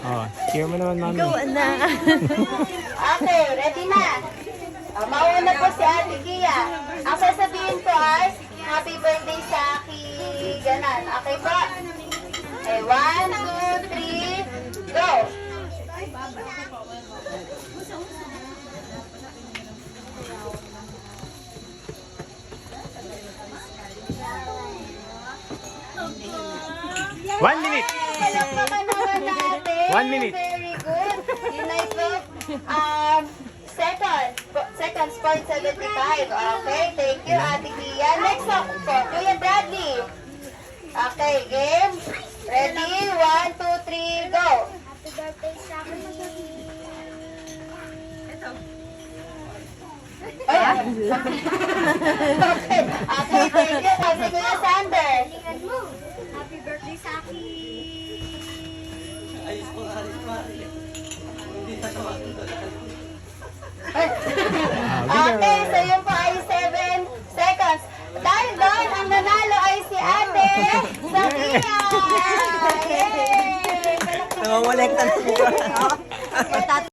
Oh, cheer mo naman, mami. Go na. Okay, ready na. Mauna po si Ate Kia. Ang sasabihin ko ay, happy birthday sa Aki. Ganon. Okay po? Okay, 1, 2, 3, go! One minute. Palakpakan naman natin. 1 minute. Very good. Yun na ito. Seconds, 0.75. Okay, thank you, Ate Kia. Next up po, Kuya Bradley. Okay, game. Ready? 1, 2, 3, go! Happy birthday sa akin. Okay, okay, thank you. Kasi Kuya Sander. Tingnan mo. Happy birthday sa akin. Okay, so yun po ay 7 seconds. Dahil doon, ang nanalo ay si Ate Sofia! Yay! Nangongolekta na siya.